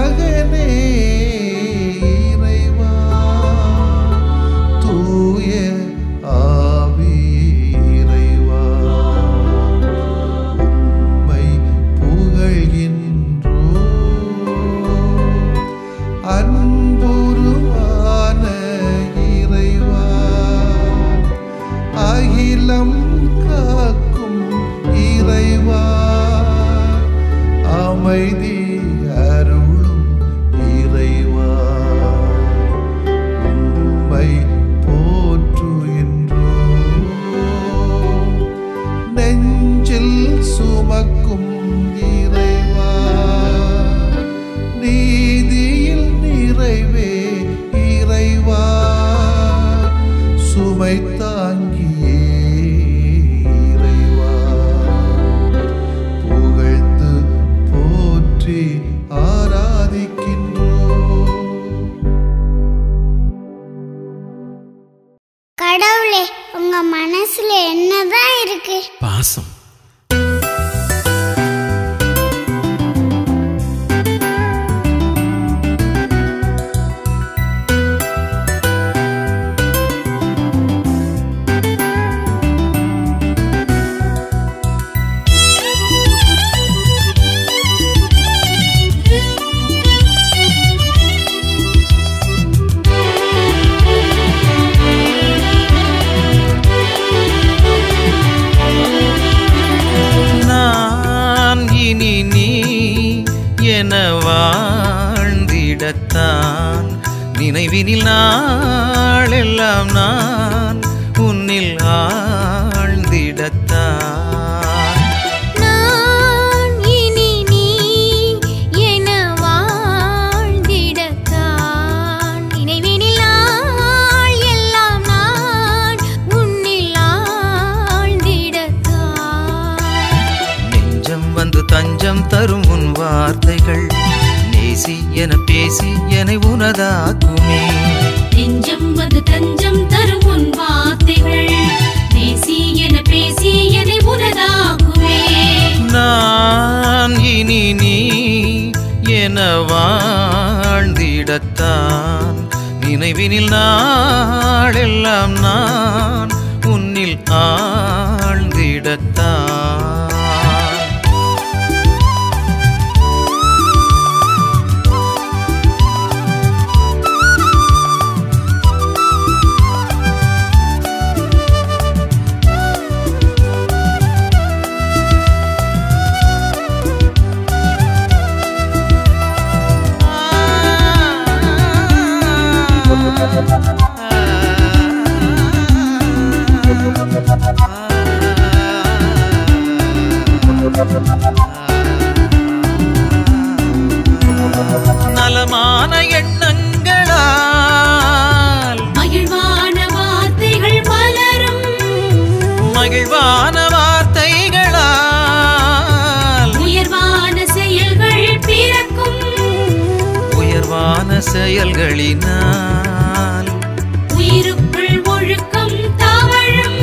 மகனே இறைவா தூய ஆவி இறைவா உம்மை புகழ்கின்றோம் அன்புருவான இறைவா அகிலம் காக்கும் இறைவா அமைதி அருளும் இறைவா உம்மை போற்றுகின்றோம் நெஞ்சில் சுமக்கும் இறைவா நீதியில் நிறைவே இறைவா சுமை தாங்கியே இறைவா புகழ்ந்து போற்றி ஆராதிக்கின்றோம். கடவுளே, உங்க மனசுல என்னதான் இருக்கு? பாசம். வாழ்ந்திடத்தான் நினைவினில் நாளெல்லாம் நான் உன்னில் ஆழ்ந்திடத்தான் நான் இனி நீ என வாழ்ந்திடத்தான் நினைவினில் நாள் எல்லாம் நான் உன்னில் ஆழ்ந்திடத்தான் நெஞ்சம் வந்து தஞ்சம் தரும் உன் வார்த்தைகள் நேசி என பேசி என்னை உனதாக்குமே நெஞ்சம் வந்து தஞ்சம் தரும் உன் வார்த்தைகள் நேசி என பேசி என்னை உனதாக்குமே நான் இனி நீ என வாழ்ந்திடத்தான் நினைவினில் நாளெல்லாம் நான் உன்னில் ஆழ்ந்திடத்தான் நலமான எண்ணங்களால் மகிழ்வான வார்த்தைகள் மலரும் மகிழ்வான வார்த்தைகளால் உயர்வான செயல்கள் பிறக்கும் உயர்வான செயல்களினால் உயிருக்குள் ஒழுக்கம் தவழும்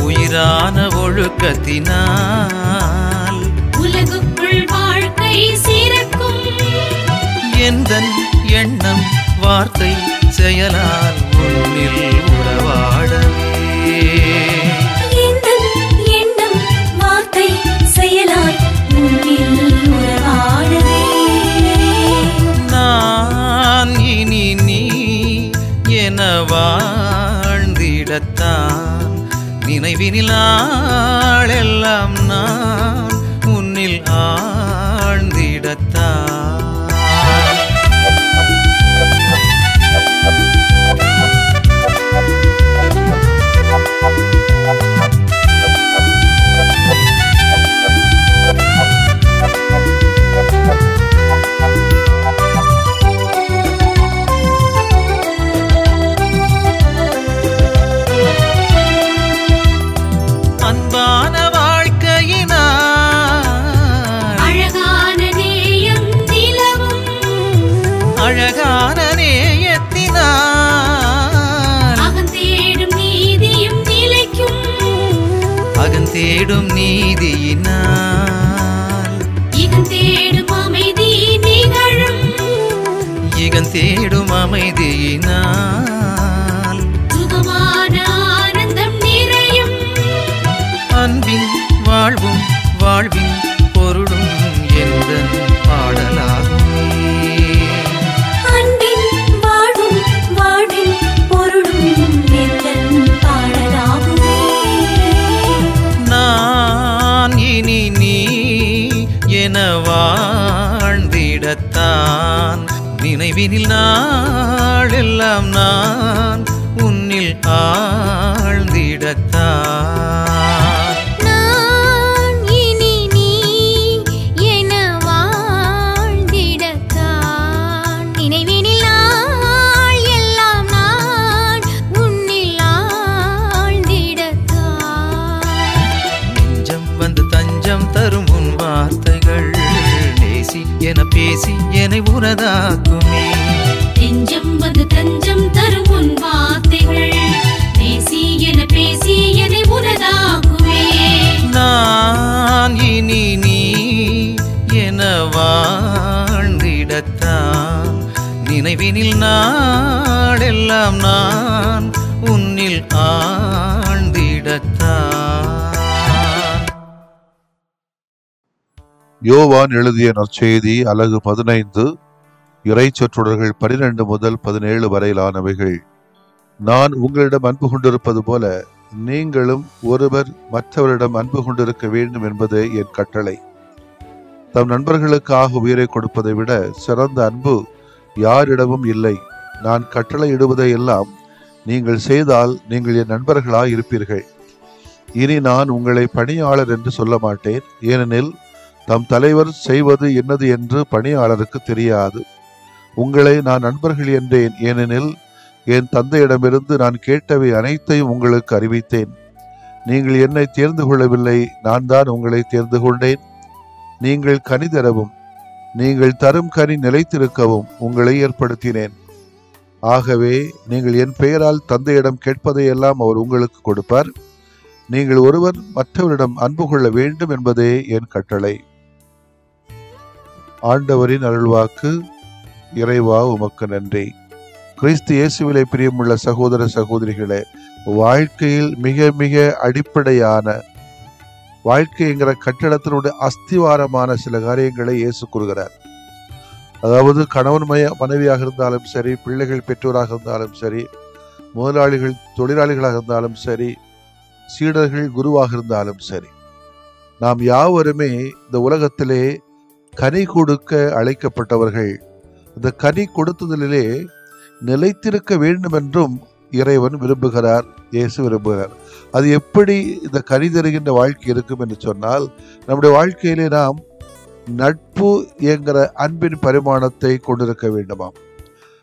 உயிரான ஒழுக்கத்தினால் உலகுக்குள் வாழ்க்கை சிறக்கும் எந்தன் எண்ணம் வார்த்தை செயலால் உன்னில் உறவாடவே எந்தன் எண்ணம் வார்த்தை செயலால் உன்னில் உறவாடவே நான் இனி நீ என வாழ்ந்திடத்தான் நினைவினில் நாளெல்லாம் நான் உன்னில் ஆழ்ந்திடத்தான் அன்பான வாழ்க்கையினால் அழகான நேயம் நிலவும் அழகான நேயத்தினால் அகந்தேடும் நீதியும் நிலைக்கும் அகந்தேடும் நீதியினால் இகந்தேடும் அமைதி நிகழும் நான் நினைவினில் நாளெல்லாம் நான் உன்னில் ஆழ்ந்திடத்தான். நான் இனி நீ என வாழ்ந்திடத்தான். நினைவினில் நாள் எல்லாம் நான் உன்னில் ஆழ்ந்திடத்தான். நெஞ்சம் வந்து தஞ்சம் தரும் உன் வார்த்தைகள் நேசி என பேசி என்னை உனதாக்குமே. நெஞ்சம் வந்து தஞ்சம் தரும் உன் வார்த்தைகள் பேசி என பேசி என்னை உனதாக்குவே. நான் இனி நீ என வாழ்ந்திடத்தான். நினைவினில் நாளெல்லாம் நான் உன்னில் ஆழ்ந்திடத்தான். யோவான் எழுதிய நற்செய்தி அலகு 15 இறைச்சொற்றொடர்கள் 12 முதல் 17 வரையிலானவைகள். நான் உங்களிடம் அன்பு கொண்டிருப்பது போல நீங்களும் ஒருவர் மற்றவரிடம் அன்பு கொண்டிருக்க வேண்டும் என்பதே என் கட்டளை. தம் நண்பர்களுக்காக உயிரை கொடுப்பதை விட சிறந்த அன்பு யாரிடமும் இல்லை. நான் கட்டளை இடுவதை எல்லாம் நீங்கள் செய்தால் நீங்கள் என் நண்பர்களாய் இருப்பீர்கள். இனி நான் உங்களை பணியாளர் என்று சொல்ல மாட்டேன், ஏனெனில் தம் தலைவர் செய்வது என்னது என்று பணியாளருக்கு தெரியாது. உங்களை நான் நண்பர்கள் என்றேன், ஏனெனில் என் தந்தையிடமிருந்து நான் கேட்டவை அனைத்தையும் உங்களுக்கு அறிவித்தேன். நீங்கள் என்னை தேர்ந்து கொள்ளவில்லை, நான் தான் உங்களை தேர்ந்து கொண்டேன். நீங்கள் கனி தரவும் நீங்கள் தரும் கனி நிலைத்திருக்கவும் உங்களை ஏற்படுத்தினேன். ஆகவே நீங்கள் என் பெயரால் தந்தையிடம் கேட்பதையெல்லாம் அவர் உங்களுக்கு கொடுப்பார். நீங்கள் ஒருவர் மற்றவரிடம் அன்பு கொள்ள வேண்டும் என்பதே என் கட்டளை. ஆண்டவரின் அருள்வாக்கு. இறைவா உமக்கு நன்றி. கிறிஸ்து இயேசுவிலே பிரியமுள்ள சகோதர சகோதரிகளே, வாழ்க்கையில் மிக மிக அடிப்படையான வாழ்க்கைங்கிற கட்டிடத்தினுடைய அஸ்திவாரமான சில காரியங்களை இயேசு கூறுகிறார். அதாவது கணவன் மனைவியாக இருந்தாலும் சரி, பிள்ளைகள் பெற்றோராக இருந்தாலும் சரி, முதலாளிகள் தொழிலாளிகளாக இருந்தாலும் சரி, சீடர்கள் குருவாக இருந்தாலும் சரி, நாம் யாவருமே இந்த உலகத்திலே கனி கொடுக்க அழைக்கப்பட்டவர்கள். இந்த கனி கொடுத்ததிலே நிலைத்திருக்க வேண்டும் என்றும் இறைவன் விரும்புகிறார், இயேசு விரும்புகிறார். அது எப்படி இந்த கனி தருகின்ற வாழ்க்கை இருக்கும் என்று சொன்னால், நம்முடைய வாழ்க்கையிலே நாம் நட்பு என்கிற அன்பின் பரிமாணத்தை கொண்டிருக்க வேண்டுமாம்.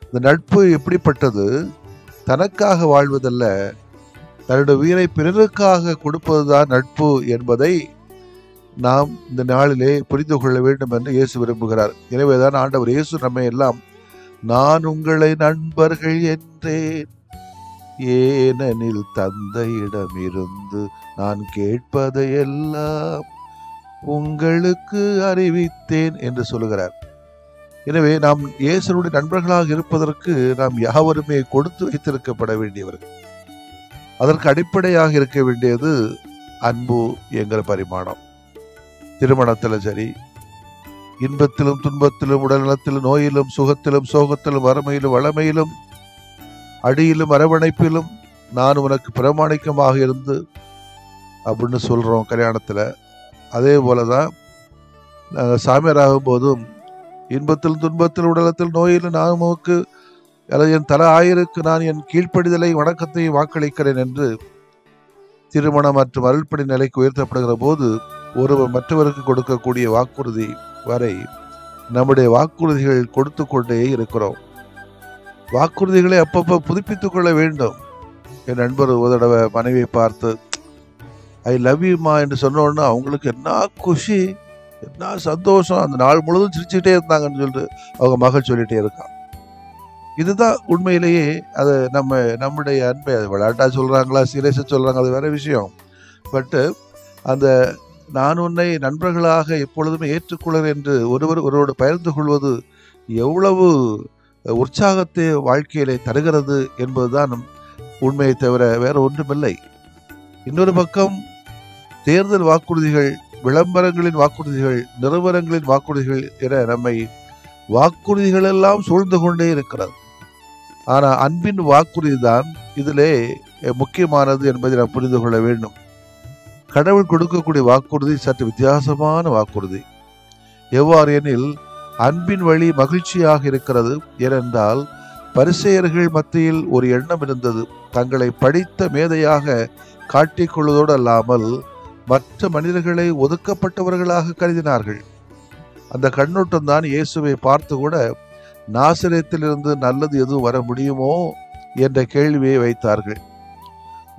இந்த நட்பு எப்படிப்பட்டது? தனக்காக வாழ்வதல்ல, தன்னுடைய உயிரை பிறருக்காக கொடுப்பதுதான் நட்பு என்பதை நாம் இந்த நாளிலே புரிந்து கொள்ள வேண்டும் என்று இயேசு விரும்புகிறார். எனவேதான் ஆண்டவர் இயேசு நம்மை எல்லாம் நான் உங்களை நண்பர்கள் என்றேன், ஏனெனில் தந்தையிடமிருந்து நான் கேட்பதையெல்லாம் உங்களுக்கு அறிவித்தேன் என்று சொல்லுகிறார். எனவே நாம் இயேசுனுடைய நண்பர்களாக இருப்பதற்கு நாம் யாவருமே கொடுத்து வைத்திருக்கப்பட வேண்டியவர்கள். அதற்கு அடிப்படையாக இருக்க வேண்டியது அன்பு என்கிற பரிமாணம். திருமணத்திலும் சரி, இன்பத்திலும் துன்பத்திலும், உடல்நலத்திலும் நோயிலும், சுகத்திலும் சோகத்திலும், வறுமையிலும் வளமையிலும், அடியிலும் அரவணைப்பிலும் நான் உனக்கு பிரமாணிக்கமாக இருந்து அப்படின்னு சொல்றோம் கல்யாணத்தில். அதே போலதான் நாங்கள் சாமியாராகும் போதும் இன்பத்தில் துன்பத்தில் உடலத்தில் நோயிலும் நான் உமக்கு என் தல ஆயிருக்கு நான் என் கீழ்ப்படிதலை வணக்கத்தை வாக்களிக்கிறேன் என்று திருமணம் மற்றும் அருள்படி நிலைக்கு உயர்த்தப்படுகிற போது ஒருவர் மற்றவருக்கு கொடுக்கக்கூடிய வாக்குறுதி வரை நம்முடைய வாக்குறுதிகள் கொடுத்து கொண்டே இருக்கிறோம். வாக்குறுதிகளை அப்பப்போ புதுப்பித்துக் கொள்ள வேண்டும். என் நண்பர் ஒரு தடவை மனைவியை பார்த்து ஐ லவ் யூமா என்று சொன்னோன்னா அவங்களுக்கு என்ன குஷி, என்ன சந்தோஷம், அந்த நாள் முழுவதும் சிரிச்சுக்கிட்டே இருந்தாங்கன்னு சொல்லிட்டு அவங்க மகள் சொல்லிட்டே இருக்கான். இதுதான் உண்மையிலேயே அது நம்முடைய அன்பை அது விளையாட்டா சொல்றாங்களா சீரியஸா சொல்றாங்க, அது வேற விஷயம். பட்டு அந்த நான் உன்னை நண்பர்களாக எப்பொழுதுமே ஏற்றுக்கொள்கிறேன் என்று ஒருவரோடு பகிர்ந்து கொள்வது எவ்வளவு உற்சாகத்தை வாழ்க்கையிலே தருகிறது என்பதுதான் உண்மையை தவிர வேற ஒன்றுமில்லை. இன்னொரு பக்கம் தேர்தல் வாக்குறுதிகள், விளம்பரங்களின் வாக்குறுதிகள், நிறுவனங்களின் வாக்குறுதிகள் என நம்மை வாக்குறுதிகள் எல்லாம் சூழ்ந்து கொண்டே இருக்கிறது. ஆனால் அன்பின் வாக்குறுதி தான் இதிலே முக்கியமானது என்பதை நாம் புரிந்து கொள்ள வேண்டும். கடவுள் கொடுக்கக்கூடிய வாக்குறுதி சற்று வித்தியாசமான வாக்குறுதி. எவ்வாறு எனில், அன்பின் வழி மகிழ்ச்சியாக இருக்கிறது. ஏனென்றால் பரிசேயர்கள் மத்தியில் ஒரு எண்ணம் இருந்தது. தங்களை படித்த மேதையாக காட்டிக்கொள்வதோடு அல்லாமல் மற்ற மனிதர்களை ஒதுக்கப்பட்டவர்களாக கருதினார்கள். அந்த கண்ணோட்டம் தான் இயேசுவை பார்த்து கூட நாசரேத்திலிருந்து நல்லது எதுவும் வர முடியுமோ என்ற கேள்வியை வைத்தார்கள்.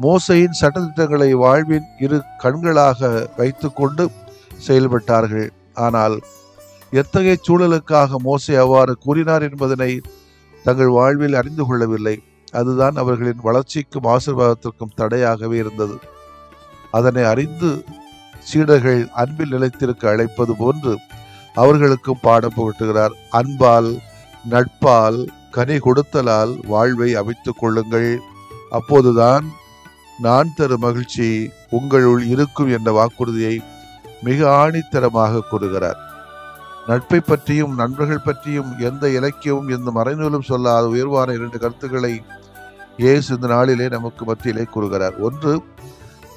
மோசையின் சட்டதிட்டங்களை வாழ்வின் இரு கண்களாக வைத்துக்கொண்டு செயல்பட்டார்கள். ஆனால் எத்தகைய சூழலுக்காக மோசே அவ்வாறு கூறினார் என்பதனை தங்கள் வாழ்வில் அறிந்து கொள்ளவில்லை. அதுதான் அவர்களின் வளர்ச்சிக்கும் ஆசீர்வாதத்திற்கும் தடையாகவே இருந்தது. அதனை அறிந்து சீடர்கள் அன்பில் நிலைத்திருக்க அழைப்பது போன்று அவர்களுக்கும் பாடம் புகட்டுகிறார். அன்பால், நட்பால், கனி கொடுத்தலால் வாழ்வை அமைத்துக் கொள்ளுங்கள். அப்போதுதான் நான் தரும் மகிழ்ச்சி உங்களுள் இருக்கும் என்ற வாக்குறுதியை மிக ஆணித்தரமாக கூறுகிறார். நட்பை பற்றியும் நண்பர்கள் பற்றியும் எந்த இலக்கியமும் எந்த மறைநூலும் சொல்லாத உயர்வான 2 கருத்துக்களை இயேசு இந்த நாளிலே நமக்கு மத்தியிலே கூறுகிறார். ஒன்று,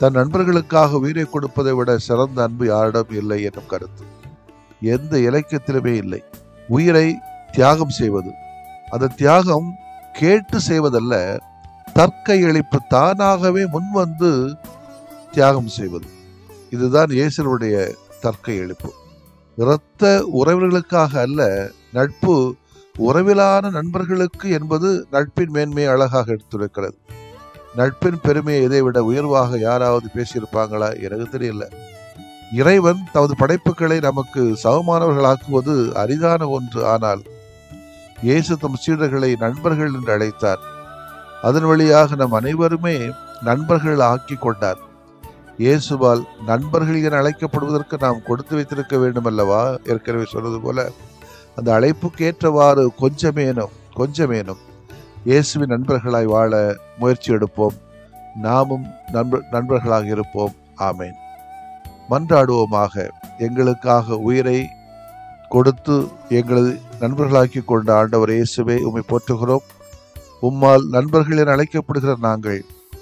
தன் நண்பர்களுக்காக உயிரை கொடுப்பதை விட சிறந்த அன்பு யாரிடம் இல்லை என்னும் கருத்து. எந்த இலக்கியத்திலுமே இல்லை. உயிரை தியாகம் செய்வது, அந்த தியாகம் கேட்டு செய்வதல்ல, தற்கையளிப்பு, தானாகவே முன்வந்து தியாகம் செய்வது. இதுதான் இயேசுவுடைய தற்கையளிப்பு. இரத்த உறவினர்களுக்காக அல்ல, நட்பு உறவிலான நண்பர்களுக்கு என்பது நட்பின் மேன்மையை அழகாக எடுத்துரைக்கிறது. நட்பின் பெருமையை இதை விட உயர்வாக யாராவது பேசியிருப்பாங்களா? எனக்கு தெரியல. இறைவன் தமது படைப்புகளை நமக்கு சமமானவர்களாக்குவது அரிதான ஒன்று. ஆனால் இயேசு தம் சீடர்களை நண்பர்கள் என்று அழைத்தார். அதன் வழியாக நம் அனைவருமே நண்பர்கள் ஆக்கி கொண்டார். இயேசுவால் நண்பர்கள் என அழைக்கப்படுவதற்கு நாம் கொடுத்து வைத்திருக்க வேண்டும் அல்லவா? ஏற்கனவே சொன்னது போல அந்த அழைப்புக்கு ஏற்றவாறு கொஞ்சமேனும் இயேசுவின் நண்பர்களாய் வாழ முயற்சி எடுப்போம். நாமும் நண்பர்களாக இருப்போம். ஆமேன். மன்றாடுவோமாக. எங்களுக்காக உயிரை கொடுத்து எங்களது நண்பர்களாக்கி கொண்ட ஆண்டவர் இயேசுவே, உம்மை போற்றுகிறோம். உம்மால் நண்பர்கள் என அழைக்கப்படுகிற நாங்கள்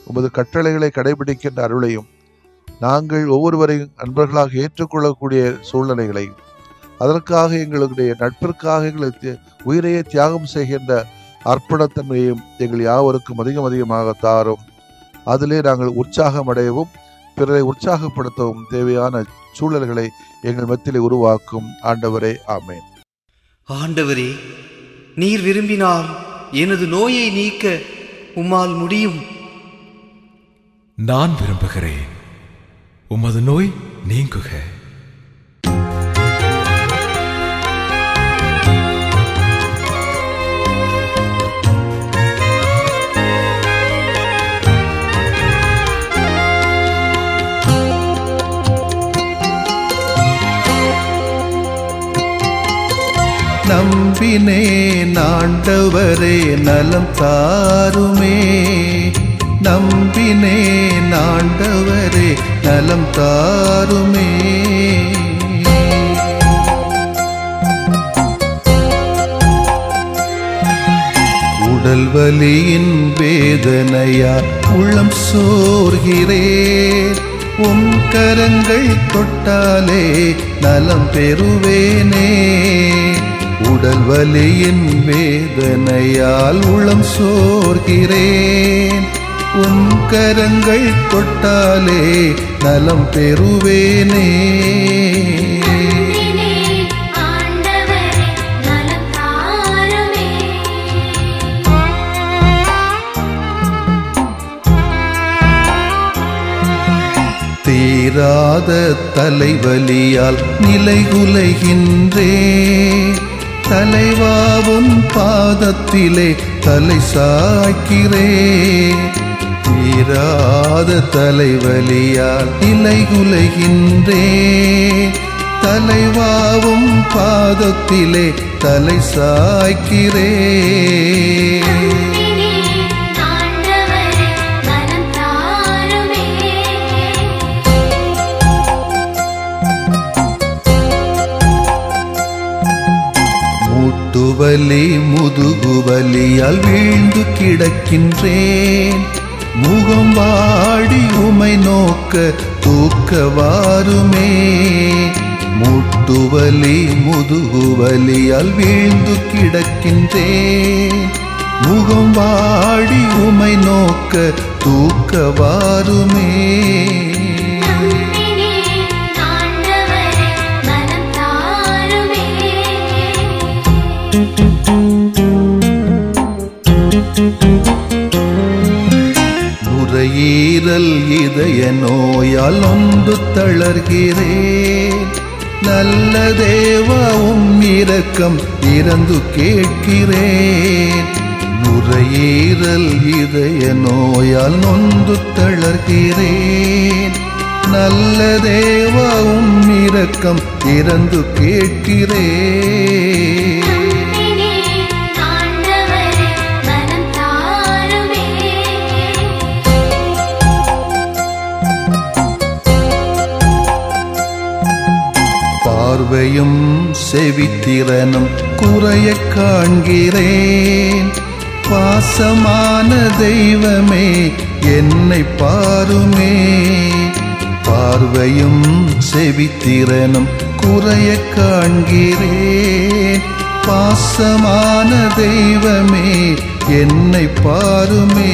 உமது கட்டளைகளை கடைபிடிக்கின்ற அருளையும், நாங்கள் ஒவ்வொருவரையும் நண்பர்களாக ஏற்றுக்கொள்ளக்கூடிய சூழ்நிலைகளையும், அதற்காக எங்களுடைய நட்பிற்காக எங்களுக்கு உயிரையே தியாகம் செய்கின்ற அர்ப்பணத்தன்மையும் எங்கள் யாவருக்கும் அதிகமாக தாரும். அதிலே நாங்கள் உற்சாகம் அடையவும் பிறரை உற்சாகப்படுத்தவும் தேவையான சூழல்களை எங்கள் மத்தியிலே உருவாக்கும் ஆண்டவரே. ஆமேன். ஆண்டவரே, நீர் விரும்பினால் எனது நோயை நீக்க உம்மால் முடியும். நான் விரும்புகிறேன், உமது நோய் நீங்குக. நம்பினேன் ஆண்டவரே, நலம் தாருமே. நம்பினேன் ஆண்டவரே, நலம் தாருமே. உடல் வலியின் வேதனையா உள்ளம் சோர்கிறேன். உம் கரங்கள் தொட்டாலே நலம் பெறுவேனே. உடல் வலியின் வேதனையால் உள்ளம் சோர்கிறேன். உம் கரங்கள் தொட்டாலே நலம் பெறுவேனே. தீராத தலைவலியால் நிலைகுலைகின்றேன். தலைவாவும் பாதத்திலே தலை சாய்க்கிறேன். தீராத தலைவலியால் நிலைகுலைகின்றேன். தலைவாவும் பாதத்திலே தலை சாய்க்கிறேன். முட்டுவலி முதுகுவலியால் வீழ்ந்து கிடக்கின்றேன். முகம் வாடி உமை நோக்க தூக்க வாருமே. மூட்டுவலி முதுகுவலியால் வீழ்ந்து கிடக்கின்றேன். முகம் வாடி உமை நோக்க தூக்க வாருமே. நுரையீரல் இதய நோயால் நொந்து தளர்கிறேன். நல்ல தேவா உம் இரக்கம் இறந்து கேட்கிறேன். நுரையீரல் இதய நோயால் நொந்து தளர்கிறேன். நல்ல தேவா உம் இரக்கம் இறந்து கேட்கிறேன். பார்வையும் செவித்திறனும் குறைய காண்கிறேன். பாசமான தெய்வமே என்னை பாருமே. பார்வையும் செவித்திறனும் குறைய காண்கிறேன். பாசமான தெய்வமே என்னை பாருமே.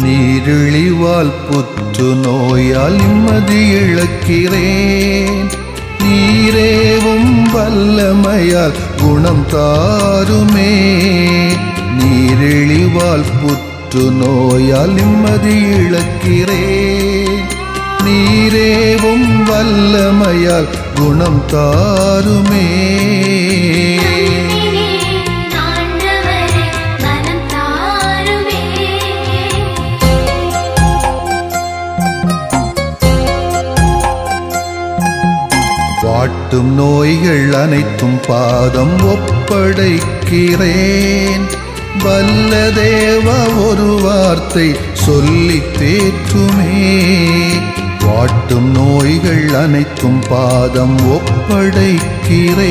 நீரிழிவால் புற்று நோயால் நிம்மதி இழக்கிறேன். நீரேவும் வல்லமையால் குணம் தாருமே. நீரிழிவால் புற்று நோயால் நிம்மதி இழக்கிறேன். நீரேவும் வல்லமையால் குணம் தாருமே. வாட்டும் நோய்கள் அனைத்தும் பாதம் ஒப்படைக்கிறேன். வல்ல தேவா ஒரு வார்த்தை சொல்லி தேற்றுமே. வாட்டும் நோய்கள் அனைத்தும் பாதம் ஒப்படைக்கிறேன்.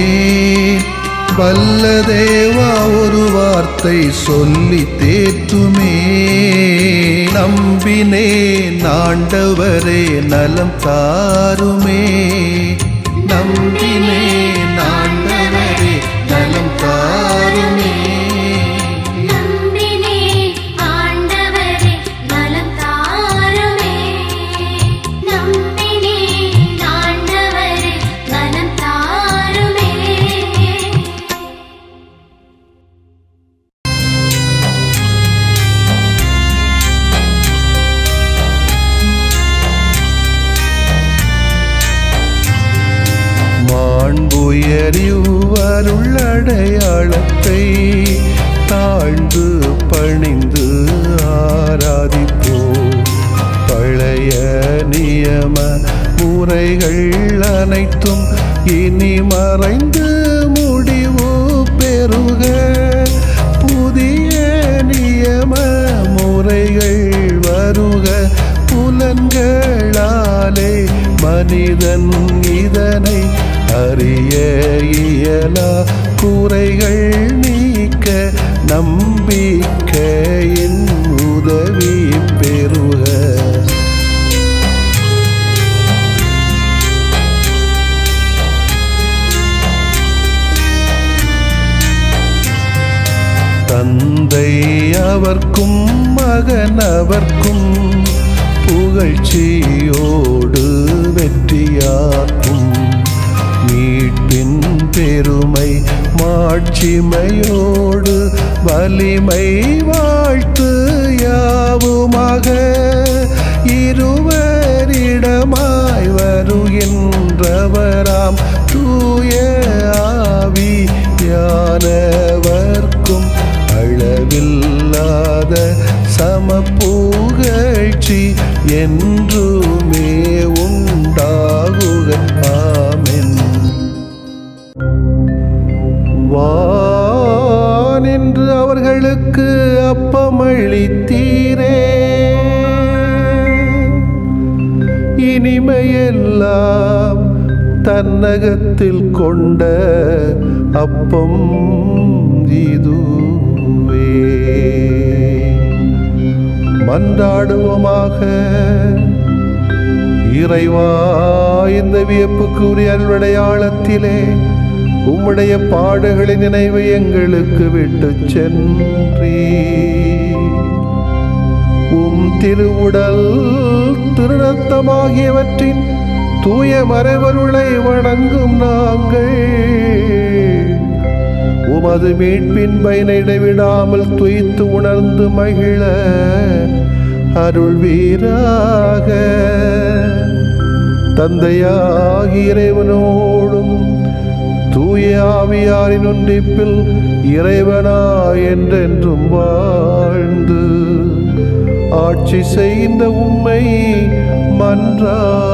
வல்ல தேவா ஒரு வார்த்தை சொல்லி தேற்றுமே. நம்பினேன் ஆண்டவரே நலம் தாருமே. நம்பினேன் ஆண்டவரே நலம் தாருமே. நம்பினேன் ஆண்டவரே நலம் தாருமே. நம்பினேன் ஆண்டவரே நலம் தாருமே. மாண்புயரிவருள் அடையாளத்தை தாழ்ந்து பணிந்து ஆராதிப்போம். பழைய நியம முறைகள் அனைத்தும் இனி மறைந்து முடிவு பெறுக. புதிய நியம முறைகள் வருக. புலன்களாலே மனிதன் இதனை அறிய இயலா. குறைகள் நீக்க நம்பிக்கையின் உதவி பெறுக. தந்தை அவர்க்கும் மகன் அவர்க்கும் புகழ்ச்சியோடு வெற்றியாக்கும். மீட்பின் பெருமை மாட்சிமையோடு வலிமை வாழ்த்து யாவுமாக. இருவரிடமாய் வருகின்றவராம் தூய ஆவியானவர்க்கும் அளவில்லாத சமப்புகழ்ச்சி என்றுமே உண்டாகுக. ஆமென். வானின்று அவர்களுக்கு அப்பமளித்தீரே. இனிமையெல்லாம் தன்னகத்தில் கொண்ட அப்பம் இதுவே. மன்றாடுவோமாக. இறைவா, இந்த வியப்புக்குரிய அல்வடையாளத்திலே உம்முடைய பாடுகளின் நினைவை எங்களுக்கு விட்டு சென்றீ. உம் திருவுடல் திருரத்தமாகியவற்றின் தூய மறைவருளை வணங்கும் நாங்கள் உமது மீட்பின் பயனை இடைவிடாமல் துய்த்து உணர்ந்து மகிழ அருள்வீராக. தந்தையாகி இறைவனோடும் தூய ஆவியாரின் ஒன்றிப்பில் இறைவனா என்றென்றும் வாழ்ந்து ஆட்சி செய்கின்ற உம்மை மன்றாடுகிறோம்.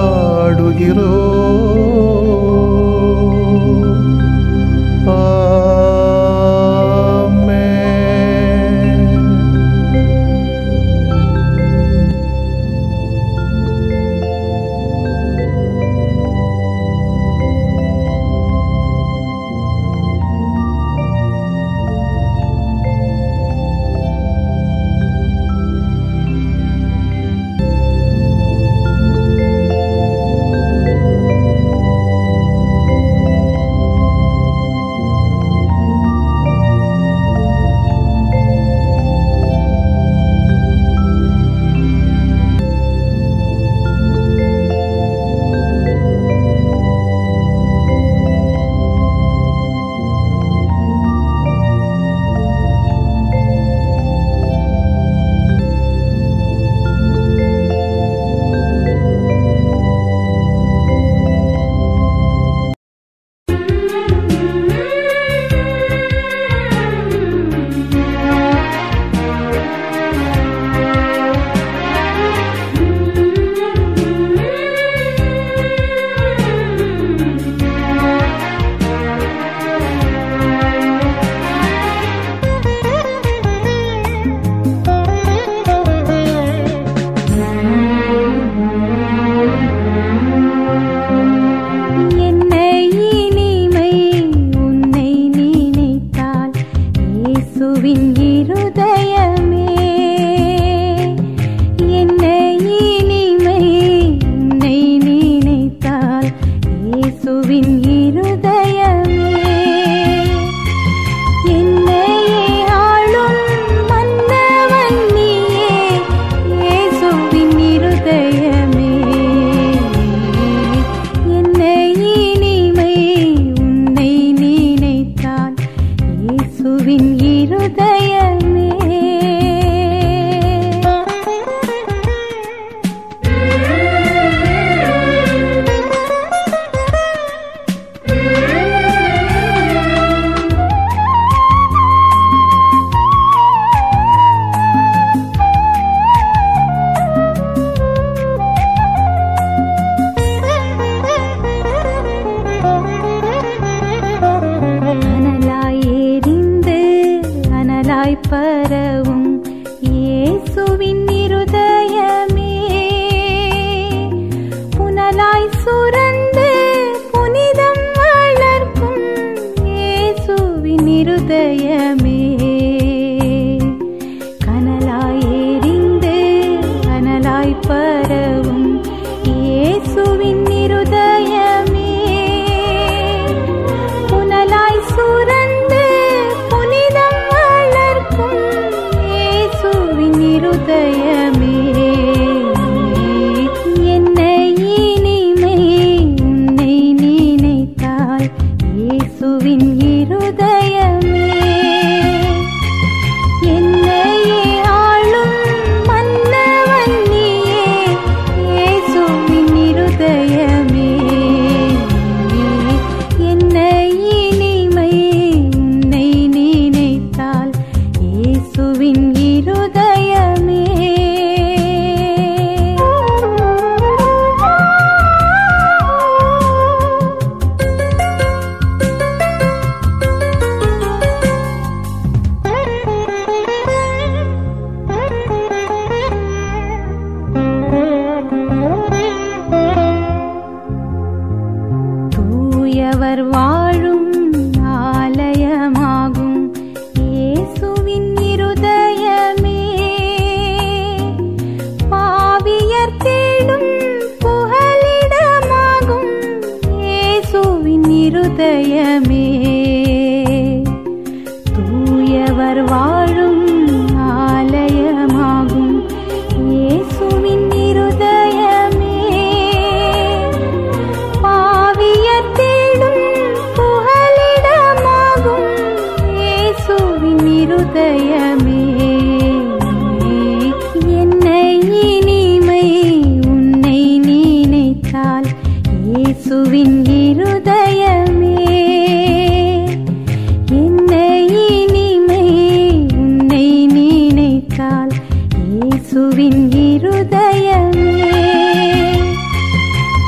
இயேசுவின் இருதயமே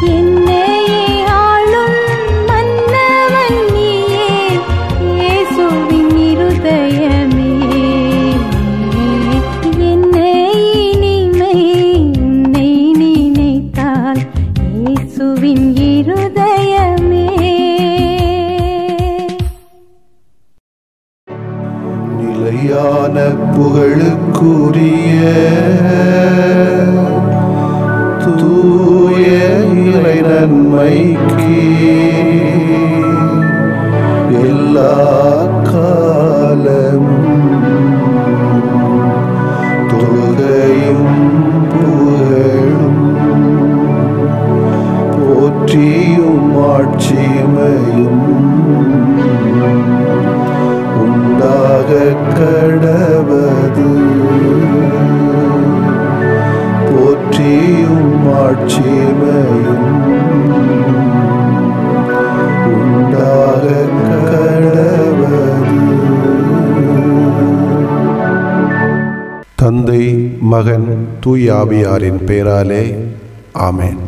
என்னையே ஆளும் மன்னவன் நீயே இயேசுவின் இருதயமே என்னை இனிமை உன்னை நினைத்தால் இயேசுவின் இருதயமே நிலையான புகழுக்குரிய தூய இறை நன்மைக்கு எல்லா காலமும் தொழுகையும் புகழும் போற்றியும் ஆட்சிமையும் உண்டாக கடவது போற்றியும் ஆட்சிமையும் உண்டாக கடவது. தந்தை மகன் தூய ஆவியாரின் பெயராலே ஆமென்.